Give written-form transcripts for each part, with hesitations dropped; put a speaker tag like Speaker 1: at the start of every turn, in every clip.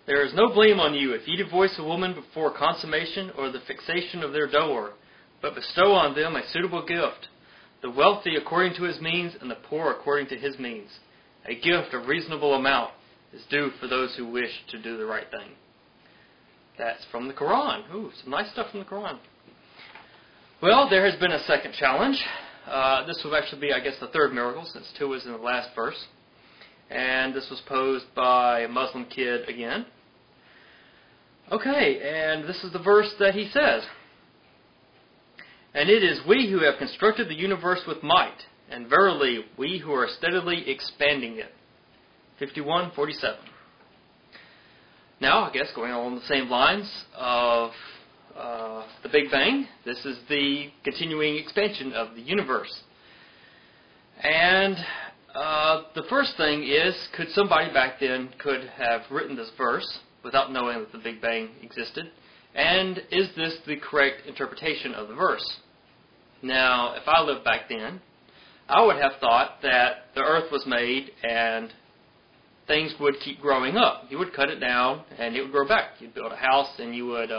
Speaker 1: There is no blame on you if ye divorce a woman before consummation or the fixation of their dower, but bestow on them a suitable gift, the wealthy according to his means, and the poor according to his means. A gift of reasonable amount is due for those who wish to do the right thing. That's from the Qur'an. Ooh, some nice stuff from the Qur'an. Well, there has been a second challenge. This will actually be, I guess, the third miracle, since 2 was in the last verse. And this was posed by a Muslim kid again. Okay, and this is the verse that he says. And it is we who have constructed the universe with might, and verily we who are steadily expanding it. 51:47. Now, I guess going along the same lines of the Big Bang, this is the continuing expansion of the universe. And the first thing is, could somebody back then could have written this verse without knowing that the Big Bang existed? And is this the correct interpretation of the verse? Now, if I lived back then, I would have thought that the earth was made and things would keep growing up. You would cut it down and it would grow back. You'd build a house and you would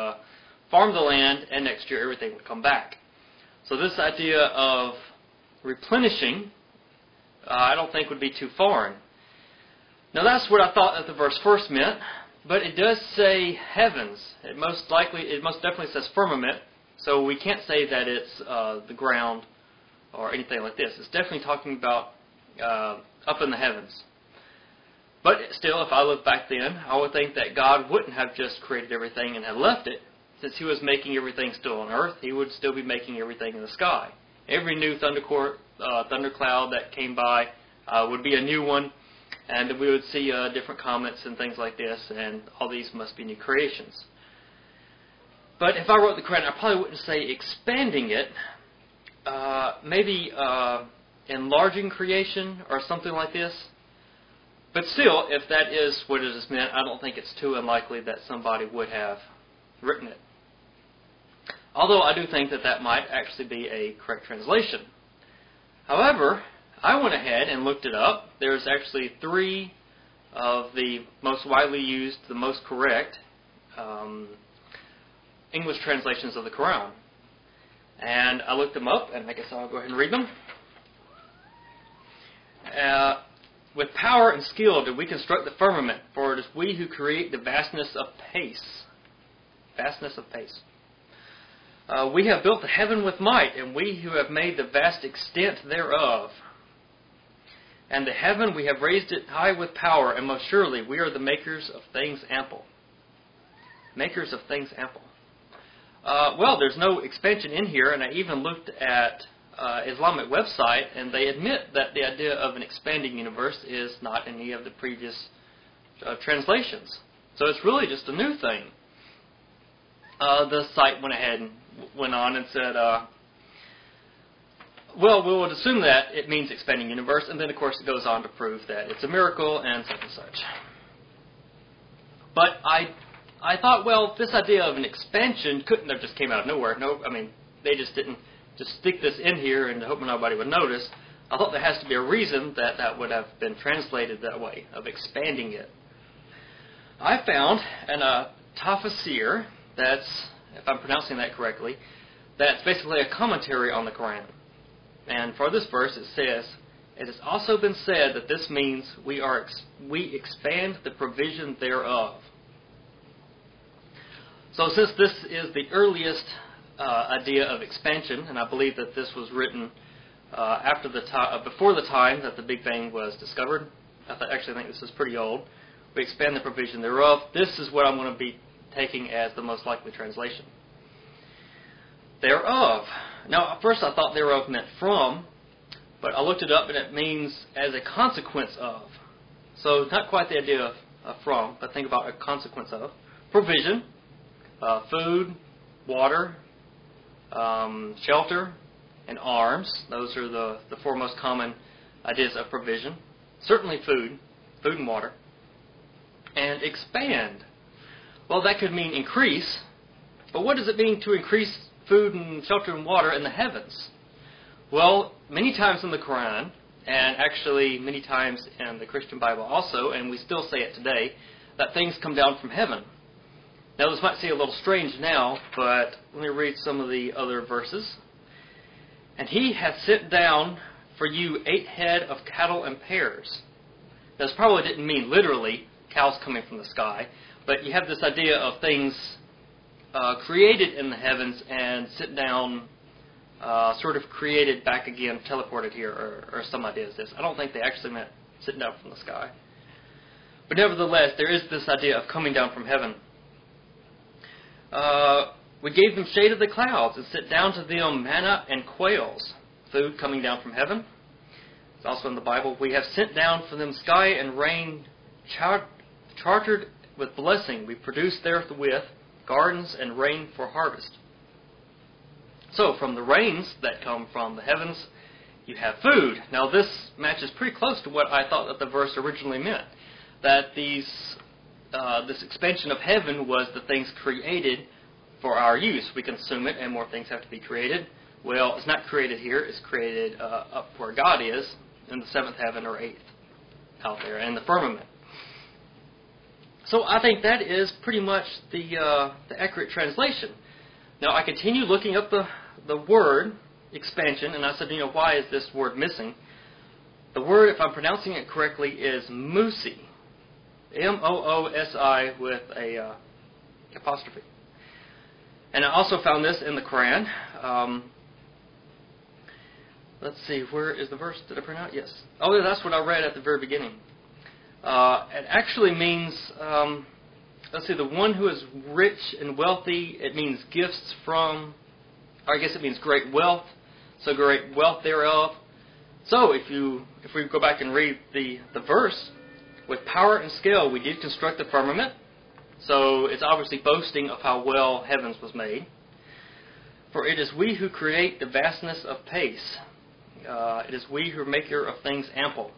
Speaker 1: farm the land, and next year everything would come back. So this idea of replenishing, I don't think would be too foreign. Now that's what I thought that the verse first meant, but it does say heavens. It most definitely says firmament, so we can't say that it's the ground or anything like this. It's definitely talking about up in the heavens. But still, if I lived back then, I would think that God wouldn't have just created everything and had left it. Since He was making everything still on earth, He would still be making everything in the sky. Every new thundercloud that came by would be a new one, and we would see different comets and things like this, and all these must be new creations. But if I wrote the Qur'an, I probably wouldn't say expanding it, maybe enlarging creation or something like this. But still, if that is what it is meant, I don't think it's too unlikely that somebody would have written it. Although I do think that that might actually be a correct translation. However, I went ahead and looked it up. There's actually 3 of the most widely used, the most correct English translations of the Qur'an. And I looked them up, and I guess I'll go ahead and read them. With power and skill did we construct the firmament, for it is we who create the vastness of pace. Vastness of pace. We have built the heaven with might, and we who have made the vast extent thereof. And the heaven we have raised it high with power, and most surely we are the makers of things ample. Makers of things ample. Well, there's no expansion in here, and I even looked at Islamic website, and they admit that the idea of an expanding universe is not in any of the previous translations. So it's really just a new thing. The site went ahead and went on and said, well, we would assume that it means expanding universe, and then of course it goes on to prove that it's a miracle and such and such. But I thought, well, this idea of an expansion couldn't have just came out of nowhere. No, I mean, they just didn't just stick this in here and hope nobody would notice. I thought there has to be a reason that that would have been translated that way, of expanding it. I found in a Tafasir, that's, if I'm pronouncing that correctly, that's basically a commentary on the Qur'an. And for this verse it says, it has also been said that this means we expand the provision thereof. So since this is the earliest idea of expansion, and I believe that this was written before the time that the Big Bang was discovered, actually I think this is pretty old, we expand the provision thereof. This is what I'm going to be taking as the most likely translation. Thereof. Now, at first I thought thereof meant from, but I looked it up and it means as a consequence of. So not quite the idea of from, but think about a consequence of. Provision, food, water, shelter, and arms. Those are the 4 most common ideas of provision. Certainly food and water. And expand. Well, that could mean increase, but what does it mean to increase food and shelter and water in the heavens? Well, many times in the Qur'an, and actually many times in the Christian Bible also, and we still say it today, that things come down from heaven. Now this might seem a little strange now, but let me read some of the other verses. And he hath sent down for you 8 head of cattle and pairs. Now, this probably didn't mean literally cows coming from the sky, but you have this idea of things created in the heavens and sit down, sort of created back again, teleported here, or some idea is this. I don't think they actually meant sitting down from the sky. But nevertheless, there is this idea of coming down from heaven. We gave them shade of the clouds and sent down to them manna and quails, food coming down from heaven. It's also in the Bible. We have sent down for them sky and rain chartered with blessing. We produced therewith gardens and rain for harvest. So from the rains that come from the heavens, you have food. Now this matches pretty close to what I thought that the verse originally meant. That this expansion of heaven was the things created for our use. We consume it and more things have to be created. Well, it's not created here. It's created up where God is, in the 7th heaven or 8th out there, in the firmament. So I think that is pretty much the accurate translation. Now I continue looking up the word expansion, and I said, why is this word missing? The word, if I'm pronouncing it correctly, is moosi. M-O-O-S-I with a apostrophe. And I also found this in the Qur'an. Let's see, where is the verse? Did I print out? Yes. Oh, yeah, that's what I read at the very beginning. It actually means, let's see, the one who is rich and wealthy. It means gifts from, or I guess it means great wealth. So great wealth thereof. So if we go back and read the verse, with power and skill we did construct the firmament. So it's obviously boasting of how well heavens was made. For it is we who create the vastness of pace. It is we who are maker of things ample.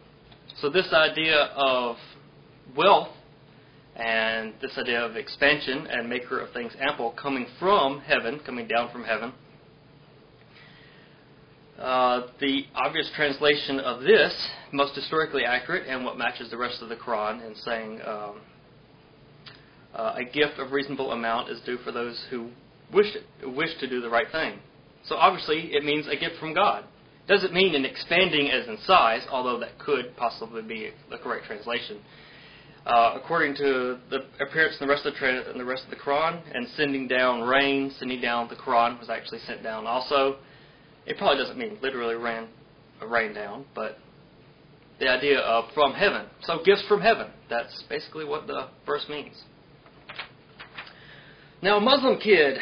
Speaker 1: So this idea of wealth and this idea of expansion and maker of things ample coming from heaven, coming down from heaven. The obvious translation of this, most historically accurate and what matches the rest of the Qur'an in saying a gift of reasonable amount is due for those who wish to do the right thing. So obviously it means a gift from God. Doesn't mean an expanding as in size, although that could possibly be the correct translation. According to the appearance in the rest of the Qur'an, and sending down rain, sending down the Qur'an was actually sent down also. It probably doesn't mean literally rain down, but the idea of from heaven. So gifts from heaven. That's basically what the verse means. Now a Muslim kid,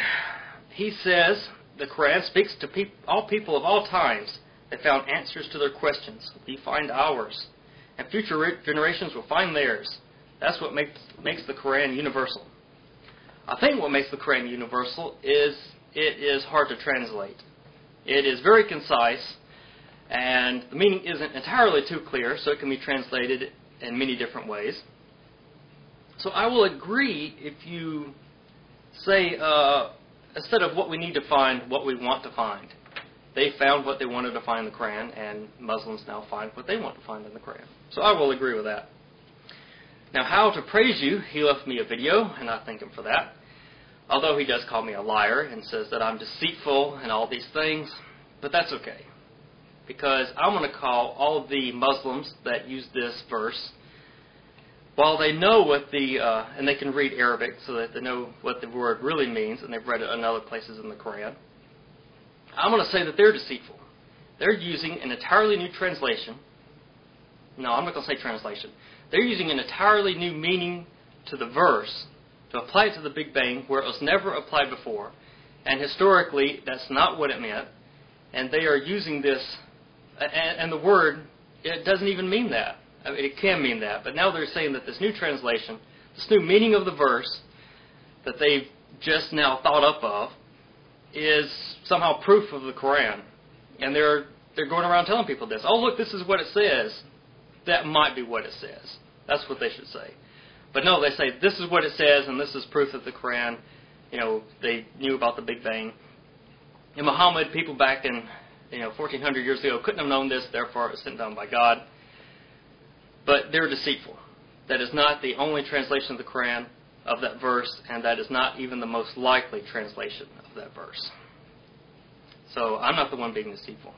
Speaker 1: he says the Qur'an speaks to all people of all times. They found answers to their questions. We find ours. And future generations will find theirs. That's what makes the Qur'an universal. I think what makes the Qur'an universal is it is hard to translate. It is very concise, and the meaning isn't entirely too clear, so it can be translated in many different ways. So I will agree if you say, instead of what we need to find, what we want to find. They found what they wanted to find in the Qur'an, and Muslims now find what they want to find in the Qur'an. So I will agree with that. Now, how to praise you, he left me a video, and I thank him for that. Although he does call me a liar and says that I'm deceitful and all these things, but that's okay. Because I'm going to call all the Muslims that use this verse, while they know what and they can read Arabic so that they know what the word really means, and they've read it in other places in the Qur'an, I'm going to say that they're deceitful. They're using an entirely new translation. No, I'm not going to say translation. They're using an entirely new meaning to the verse to apply it to the Big Bang where it was never applied before. And historically, that's not what it meant. And they are using this, and the word, it doesn't even mean that. I mean, it can mean that. But now they're saying that this new translation, this new meaning of the verse that they've just now thought up of, is somehow proof of the Qur'an. And they're going around telling people this. Oh, look, this is what it says. That might be what it says. That's what they should say. But no, they say, this is what it says, and this is proof of the Qur'an. They knew about the Big Bang. And Muhammad, people back in 1400 years ago couldn't have known this, therefore it was sent down by God. But they're deceitful. that is not the only translation of the Qur'an of that verse, and that is not even the most likely translation of that verse. So I'm not the one being deceitful.